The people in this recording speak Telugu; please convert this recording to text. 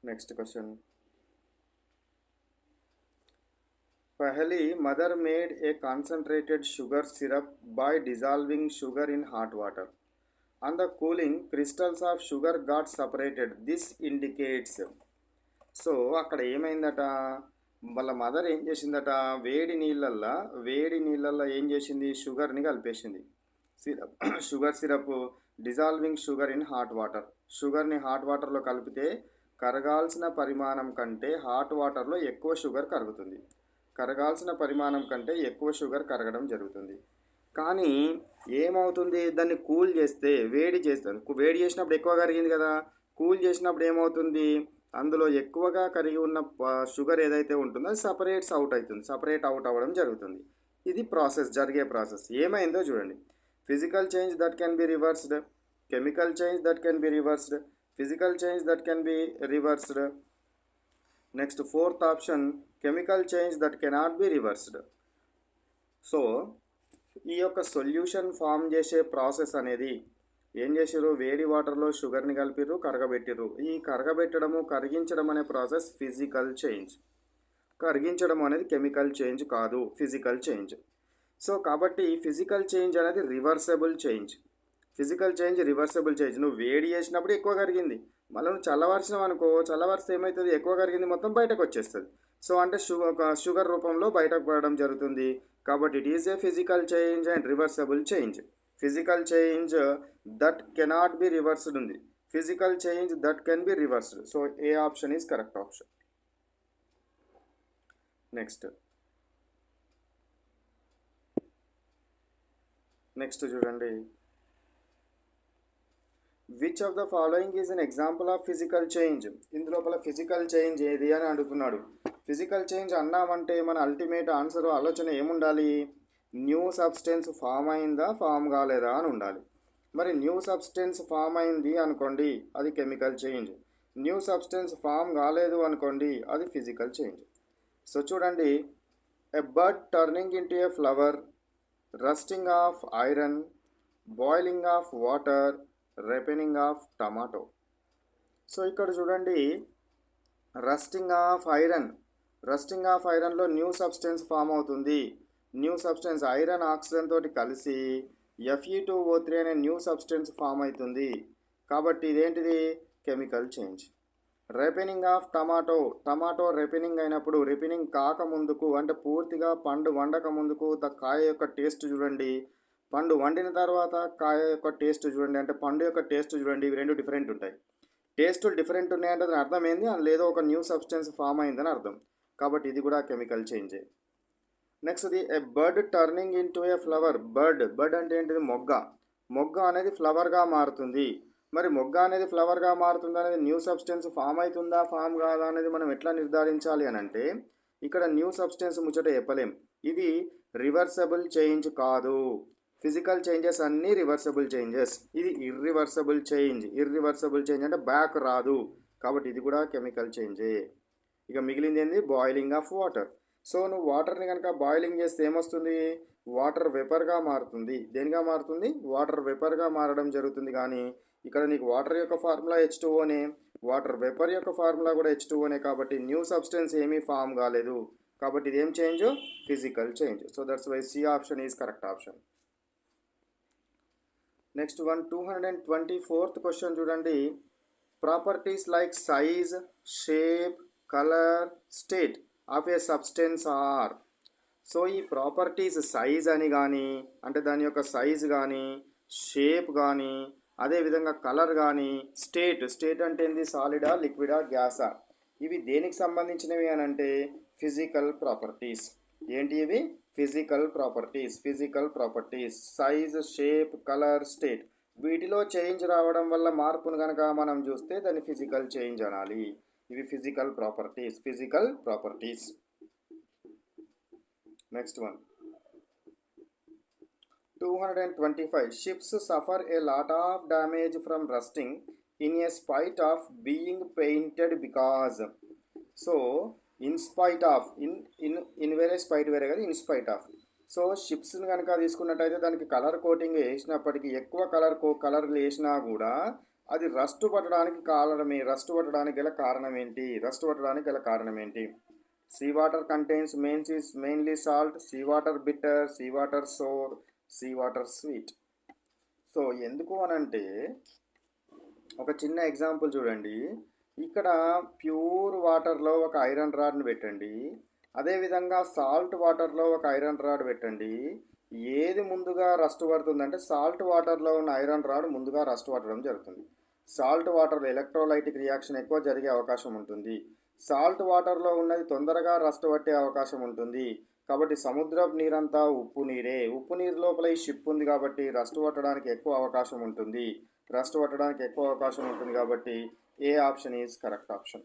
Next question. Pahali, mother made a concentrated sugar syrup by dissolving sugar in hot water. On the cooling, crystals of sugar got separated. This indicates. So అక్కడ ఏమైందట, వాళ్ళ మదర్ ఏం చేసిందట, వేడి నీళ్ళల్లో ఏం చేసింది, షుగర్ని కలిపేసింది. Syrup sugar syrup dissolving sugar in hot water. షుగర్ని హాట్ వాటర్లో కలిపితే కరగాల్సిన పరిమాణం కంటే హాట్ వాటర్లో ఎక్కువ షుగర్ కరుగుతుంది. కరగాల్సిన పరిమాణం కంటే ఎక్కువ షుగర్ కరగడం జరుగుతుంది. కానీ ఏమవుతుంది, దాన్ని కూల్ చేస్తే, వేడి చేసినప్పుడు ఎక్కువ కరిగింది కదా, కూల్ చేసినప్పుడు ఏమవుతుంది, అందులో ఎక్కువగా కరిగి ఉన్న షుగర్ ఏదైతే ఉంటుందో అది సపరేట్ అవుట్ అవ్వడం జరుగుతుంది. ఇది జరిగే ప్రాసెస్. ఏమైందో చూడండి. Physical change that can be reversed, chemical change that can be reversed, physical change that can be reversed. Next fourth option, chemical change that cannot be reversed. So ఈ యొక్క సొల్యూషన్ ఫామ్ చేసే ప్రాసెస్ అనేది ఏం చేసారు, వేడి వాటర్లో షుగర్ని కలిపిర్రు, కరగబెట్టిర్రు. ఈ కరిగించడం అనే ప్రాసెస్ ఫిజికల్ చేంజ్. కరిగించడం అనేది కెమికల్ చేంజ్ కాదు, ఫిజికల్ చేంజ్. సో కాబట్టి ఫిజికల్ చేంజ్ అనేది రివర్సబుల్ చేంజ్. నువ్వు వేడి చేసినప్పుడు ఎక్కువ కరిగింది, మళ్ళీ నువ్వు చల్లవరిచినావు అనుకో, చల్లవరిస్తే ఏమవుతుంది, ఎక్కువ కరిగింది మొత్తం బయటకు వచ్చేస్తుంది. సో అంటే షుగర్ రూపంలో బయటకు పడడం జరుగుతుంది. కాబట్టి it is a physical change and reversible change. Physical change that cannot be reversed ఉంది, physical change that can be reversed. So A option is correct option. Next చూడండి. Which of the following is an example of physical change. ఇందులోపల ఫిజికల్ చేంజ్ ఏది అని అడుగుతున్నాడు. ఫిజికల్ చేంజ్ అన్నామంటే మన అల్టిమేట్ ఆన్సర్ ఆలోచన ఏముండాలి, న్యూ సబ్స్టెన్స్ ఫామ్ అయిందా ఫామ్ కాలేదా అని ఉండాలి. మరి న్యూ సబ్స్టెన్స్ ఫామ్ అయింది అనుకోండి, అది chemical change. New substance form కాలేదు అనుకోండి, అది ఫిజికల్ చేంజ్. సో చూడండి, a bud turning into a flower, rusting of iron, boiling of water, ripening of tomato. So ఇక్కడ చూడండి, రస్టింగ్ ఆఫ్ ఐరన్లో న్యూ సబ్స్టెన్స్ ఫామ్ అవుతుంది. న్యూ సబ్స్టెన్స్ ఐరన్ ఆక్సిజన్ తోటి కలిసి Fe2O3 అనే న్యూ సబ్స్టెన్స్ ఫామ్ అవుతుంది. కాబట్టి ఇదేంటిది, కెమికల్ చేంజ్. రిపెనింగ్ ఆఫ్ టమాటో రిపెనింగ్ అయినప్పుడు, రిపెనింగ్ కాకముందుకు అంటే పూర్తిగా పండు వండక ముందుకు కాయ యొక్క టేస్ట్ చూడండి, పండు వండిన తర్వాత కాయ యొక్క టేస్ట్ చూడండి, అంటే పండు యొక్క టేస్ట్ చూడండి, ఇవి రెండు డిఫరెంట్ ఉంటాయి. టేస్టులు డిఫరెంట్ ఉన్నాయంటే దాని అర్థం ఏంది, లేదో ఒక న్యూ సబ్స్టెన్స్ ఫామ్ అయిందని అర్థం. కాబట్టి ఇది కూడా కెమికల్ చేంజే. నెక్స్ట్ది, a bud turning into a flower. Bud అంటే ఏంటిది, మొగ్గ అనేది ఫ్లవర్గా మారుతుంది. మరి మొగ్గ అనేది ఫ్లవర్గా మారుతుంది అనేది న్యూ సబ్స్టెన్స్ ఫామ్ అవుతుందా ఫామ్ కాదా అనేది మనం ఎట్లా నిర్ధారించాలి అని అంటే, ఇక్కడ న్యూ సబ్స్టెన్స్ ముచ్చట చెప్పలేం. ఇది రివర్సబుల్ చేంజ్ కాదు. ఫిజికల్ చేంజెస్ అన్నీ రివర్సబుల్ చేంజెస్, ఇది ఇర్రివర్సబుల్ చేంజ్ అంటే బ్యాక్ రాదు. కాబట్టి ఇది కూడా కెమికల్ చేంజే. ఇక మిగిలింది ఏంది, బాయిలింగ్ ఆఫ్ వాటర్. సో నువ్వు వాటర్ని కనుక బాయిలింగ్ చేస్తే ఏమొస్తుంది, వాటర్ వేపర్గా మారుతుంది. దేనిగా మారుతుంది, వాటర్ వేపర్గా మారడం జరుగుతుంది. కానీ ఇక్కడ నీకు వాటర్ యొక్క ఫార్ములా H2Oనే, వాటర్ వేపర్ యొక్క ఫార్ములా కూడా H2Oనే. కాబట్టి న్యూ సబ్స్టెన్స్ ఏమీ ఫామ్ కాలేదు. కాబట్టి ఇది ఏం change, physical change. So that's why C option is correct option. Next 224th question చూడండి. Properties like size, shape, colour, state of a substance are. So ఈ ప్రాపర్టీస్ సైజ్ అని కానీ, అంటే దాని యొక్క సైజ్ కానీ, షేప్ కానీ, అదేవిధంగా కలర్ కానీ, స్టేట్ అంటే ఏంది, సాలిడా, లిక్విడా, గ్యాసా, ఇవి దేనికి సంబంధించినవి అని అంటే ఫిజికల్ ప్రాపర్టీస్. ఏంటి ఇవి, physical properties. Size, shape, colour, state, వీటిలో చేంజ్ రావడం వల్ల మార్పును కనుక మనం చూస్తే దాన్ని ఫిజికల్ చేంజ్ అనాలి. ఇవి physical properties. Next one, 225. Ships suffer a lot of damage from rusting in a spite of being painted because. So in spite of, in వేరే స్పైట్ వేరే కదా, ఇన్ స్పైట్ ఆఫ్. సో షిప్స్ని కనుక తీసుకున్నట్టయితే దానికి కలర్ కోటింగ్ వేసినప్పటికీ, ఎక్కువ కలర్ వేసినా కూడా అది రస్ట్ పట్టడానికి గల కారణం ఏంటి? Sea water contains mainly salt, sea water bitter, sea water sour, sea water sweet. So ఎందుకు అనంటే ఒక చిన్న ఎగ్జాంపుల్ చూడండి. ఇక్కడ ప్యూర్ వాటర్లో ఒక ఐరన్ రాడ్ని పెట్టండి, అదేవిధంగా సాల్ట్ వాటర్లో ఒక ఐరన్ రాడ్ పెట్టండి. ఏది ముందుగా రస్ట్ పడుతుందంటే సాల్ట్ వాటర్లో ఉన్న ఐరన్ రాడ్ ముందుగా రస్ట్ పట్టడం జరుగుతుంది. సాల్ట్ వాటర్లో ఎలక్ట్రోలైటిక్ రియాక్షన్ ఎక్కువ జరిగే అవకాశం ఉంటుంది. సాల్ట్ వాటర్లో ఉన్నది తొందరగా రస్ట్ పట్టే అవకాశం ఉంటుంది. కాబట్టి సముద్రపు నీరంతా ఉప్పు నీరే. ఉప్పు నీరు లోపల ఈ షిప్ ఉంది కాబట్టి రస్ట్ పట్టడానికి ఎక్కువ అవకాశం ఉంటుంది. కాబట్టి ఏ ఆప్షన్ ఈజ్ కరెక్ట్ ఆప్షన్.